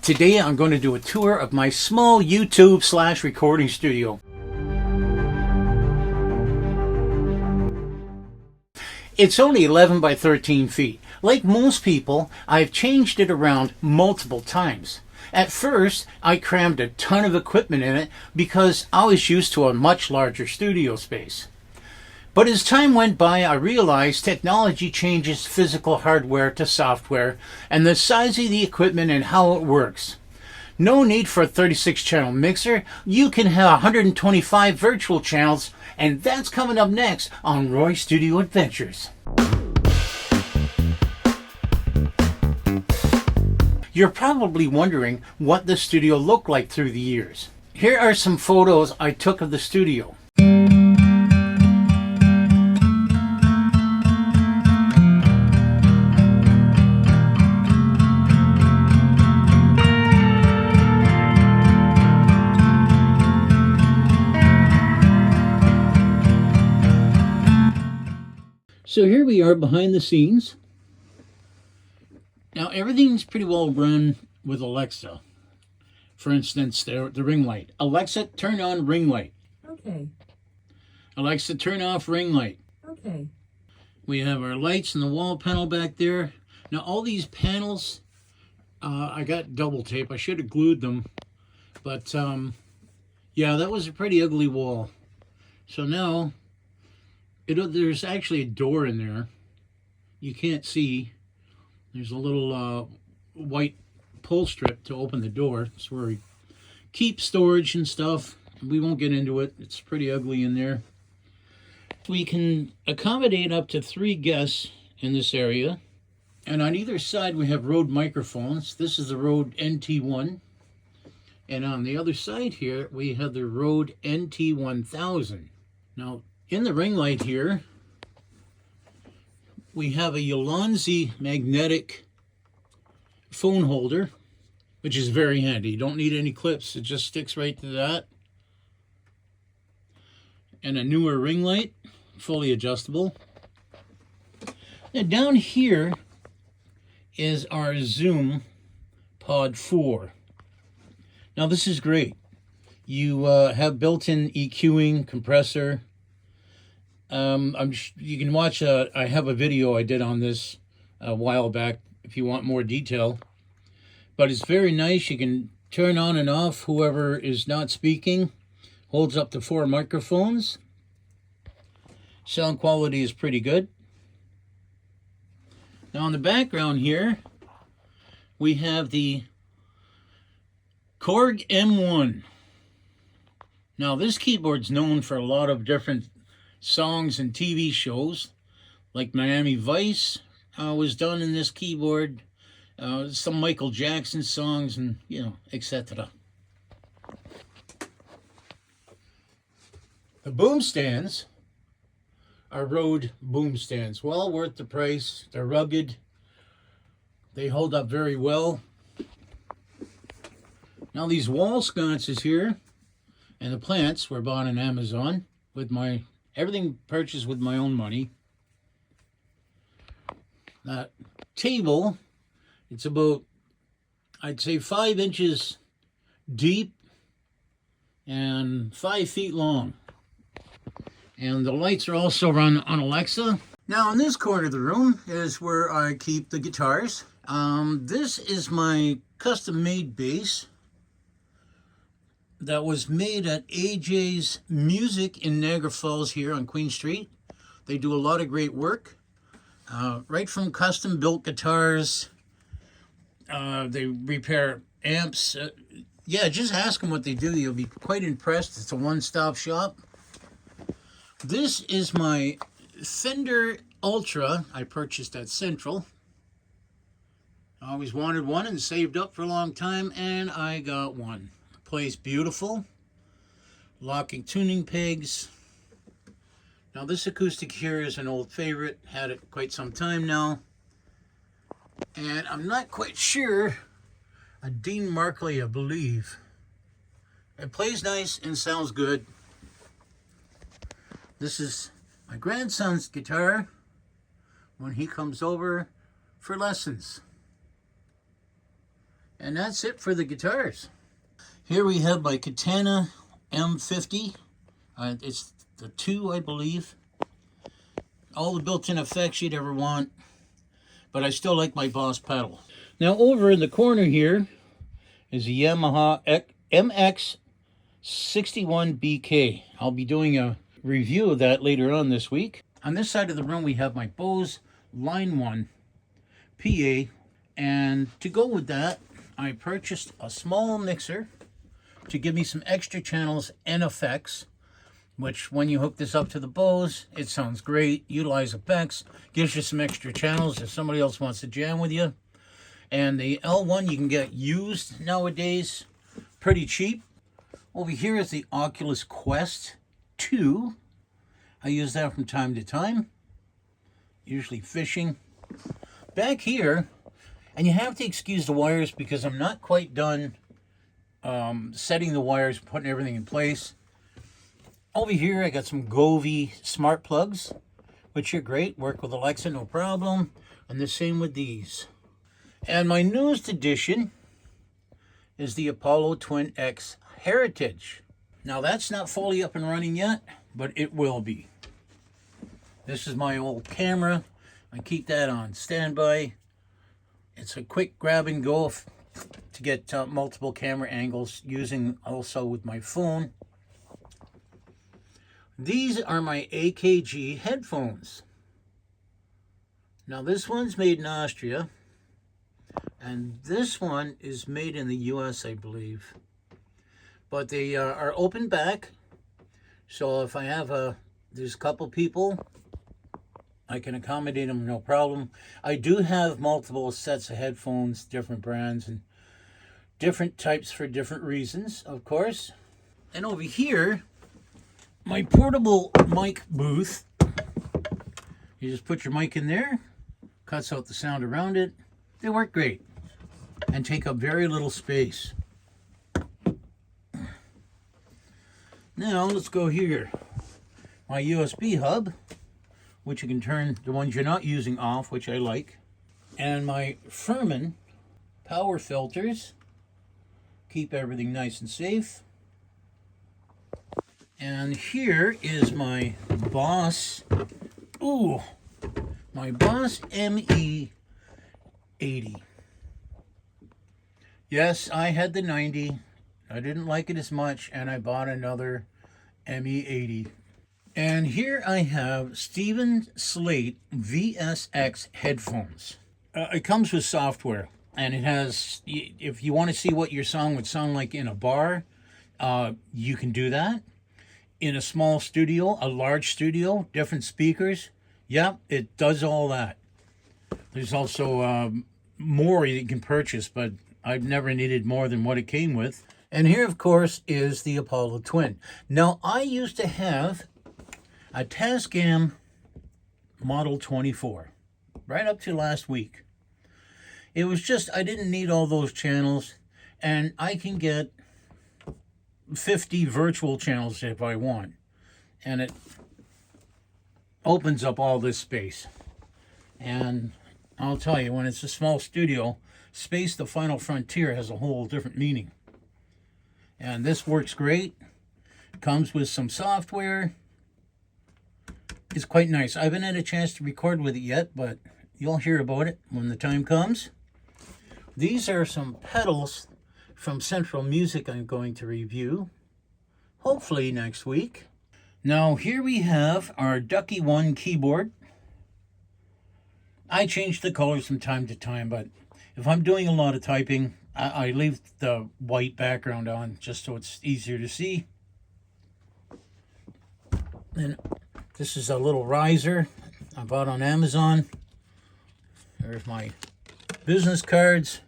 Today I'm going to do a tour of my small YouTube / recording studio. It's only 11 by 13 feet. Like most people, I've changed it around multiple times. At first, I crammed a ton of equipment in it because I was used to a much larger studio space. But as time went by, I realized technology changes physical hardware to software and the size of the equipment and how it works. No need for a 36-channel mixer. You can have 125 virtual channels, and that's coming up next on Roy Studio Adventures. You're probably wondering what the studio looked like through the years. Here are some photos I took of the studio. So here we are behind the scenes. Now everything's pretty well run with Alexa. For instance, the ring light. Alexa, turn on ring light. Okay. Alexa, turn off ring light. Okay. We have our lights and the wall panel back there. Now all these panels, I got double tape. I should have glued them. But yeah, that was a pretty ugly wall. So now, there's actually a door in there. You can't see. There's a little white pull strip to open the door. It's where we keep storage and stuff. We won't get into it. It's pretty ugly in there. We can accommodate up to 3 guests in this area. And on either side we have Rode microphones. This is the Rode NT1. And on the other side here we have the Rode NT1000. Now in the ring light here we have a Ulanzi magnetic phone holder, which is very handy. You don't need any clips. It just sticks right to that. And a newer ring light, fully adjustable. And down here is our Zoom Pod 4. Now this is great. You have built-in EQing, compressor. You can watch, I have a video I did on this a while back if you want more detail. But it's very nice. You can turn on and off whoever is not speaking. Holds up to 4 microphones. Sound quality is pretty good. Now in the background here, we have the Korg M1. Now this keyboard's known for a lot of different songs and TV shows, like Miami Vice was done in this keyboard, some Michael Jackson songs, and etc. The boom stands are Rode boom stands. Well worth the price. They're rugged. They hold up very well. Now these wall sconces here and the plants were bought on Amazon with everything purchased with my own money. That table, it's about, I'd say 5 inches deep and 5 feet long. And the lights are also run on Alexa. Now in this corner of the room is where I keep the guitars. This is my custom-made bass that was made at AJ's Music in Niagara Falls here on Queen Street. They do a lot of great work. Right from custom-built guitars. They repair amps. Yeah, just ask them what they do. You'll be quite impressed. It's a one-stop shop. This is my Fender Ultra I purchased at Central. I always wanted one and saved up for a long time, and I got one. Plays beautiful. Locking tuning pegs. Now this acoustic here is an old favorite. Had it quite some time now. And I'm not quite sure. A Dean Markley, I believe. It plays nice and sounds good. This is my grandson's guitar when he comes over for lessons. And that's it for the guitars. Here we have my Katana M50. It's the 2, I believe. All the built-in effects you'd ever want, but I still like my Boss pedal. Now over in the corner here is a Yamaha MX61BK. I'll be doing a review of that later on this week. On this side of the room we have my Bose Line 1 PA, and to go with that I purchased a small mixer to give me some extra channels and effects, which when you hook this up to the Bose, it sounds great. Utilize effects, gives you some extra channels if somebody else wants to jam with you. And the L1 you can get used nowadays pretty cheap. Over here is the Oculus Quest 2. I use that from time to time, usually fishing. Back here, and you have to excuse the wires because I'm not quite done setting the wires, putting everything in place. Over here I got some Govee smart plugs, which are great, work with Alexa no problem, and the same with these. And my newest addition is the Apollo Twin X Heritage. Now that's not fully up and running yet, but it will be. This is my old camera. I keep that on standby. It's a quick grab and go to get multiple camera angles, using also with my phone. These are my AKG headphones. Now this one's made in Austria, and this one is made in the US, I believe. But they are open back, so if I have there's a couple people, I can accommodate them no problem. I do have multiple sets of headphones, different brands and different types for different reasons, of course. And over here, my portable mic booth. You just put your mic in there, cuts out the sound around it. They work great and take up very little space. Now let's go here. My USB hub, which you can turn the ones you're not using off, which I like. And my Furman power filters, keep everything nice and safe. And here is my Boss, my Boss ME80. Yes, I had the 90. I didn't like it as much, and I bought another ME80. And here I have Steven Slate VSX headphones. It comes with software, and it has, if you want to see what your song would sound like in a bar, you can do that. In a small studio, a large studio, different speakers, yeah, it does all that. There's also more you can purchase, but I've never needed more than what it came with. And here, of course, is the Apollo Twin. Now, I used to have a Tascam Model 24, right up to last week. It was just, I didn't need all those channels, and I can get 50 virtual channels if I want, and it opens up all this space. And I'll tell you, when it's a small studio, space, the final frontier, has a whole different meaning. And this works great. Comes with some software. It's quite nice. I haven't had a chance to record with it yet, but you'll hear about it when the time comes. These are some pedals from Central Music I'm going to review, hopefully next week. Now here we have our Ducky One keyboard. I change the colors from time to time, but if I'm doing a lot of typing, I leave the white background on just so it's easier to see. And this is a little riser I bought on Amazon. There's my business cards.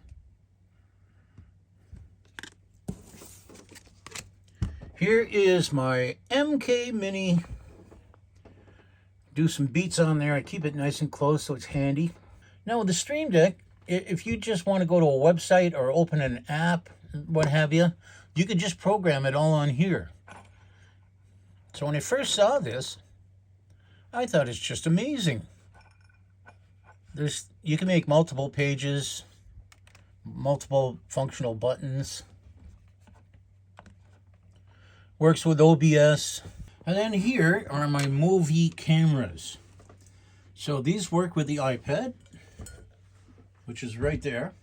Here is my MK Mini. Do some beats on there. I keep it nice and close so it's handy. Now with the Stream Deck, if you just want to go to a website or open an app, what have you, you could just program it all on here. So when I first saw this, I thought it's just amazing. You can make multiple pages, multiple functional buttons. Works with OBS. And then here are my movie cameras. So these work with the iPad, which is right there.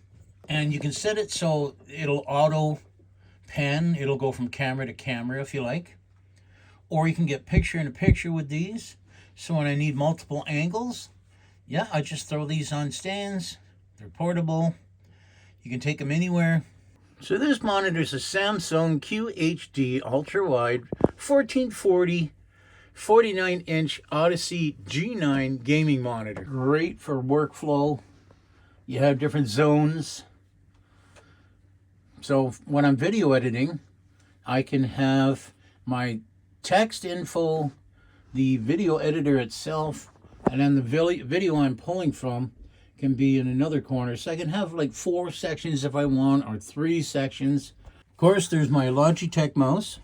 And you can set it so it'll auto pan. It'll go from camera to camera if you like. Or you can get picture in picture with these. So when I need multiple angles, yeah, I just throw these on stands. They're portable. You can take them anywhere. So this monitor is a Samsung QHD ultra-wide 1440 49-inch Odyssey G9 gaming monitor. Great for workflow. You have different zones. So when I'm video editing, I can have my text info, the video editor itself, and then the video I'm pulling from can be in another corner. So I can have like 4 sections if I want, or 3 sections. Of course, there's my Logitech mouse,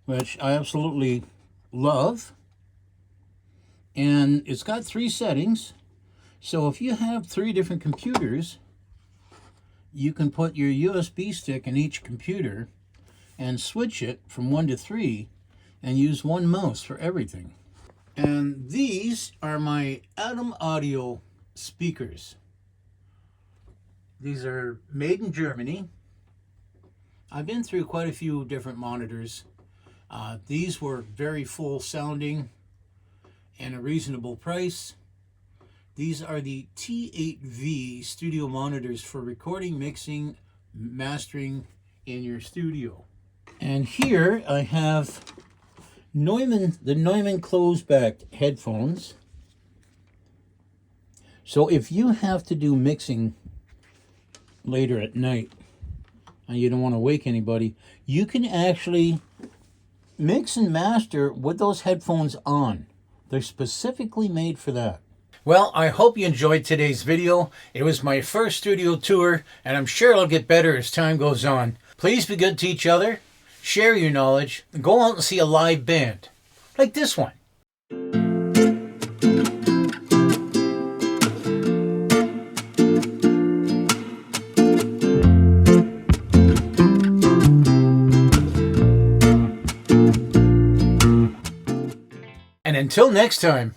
which I absolutely love. And it's got 3 settings. So if you have 3 different computers, you can put your USB stick in each computer and switch it from 1 to 3 and use one mouse for everything. And these are my Atom Audio speakers. These are made in Germany. I've been through quite a few different monitors. These were very full sounding and a reasonable price. These are the T8V studio monitors for recording, mixing, mastering in your studio. And here I have the Neumann closed-back headphones. So if you have to do mixing later at night and you don't want to wake anybody, you can actually mix and master with those headphones on. They're specifically made for that. Well, I hope you enjoyed today's video. It was my first studio tour, and I'm sure it'll get better as time goes on. Please be good to each other, share your knowledge, and go out and see a live band, like this one. And until next time.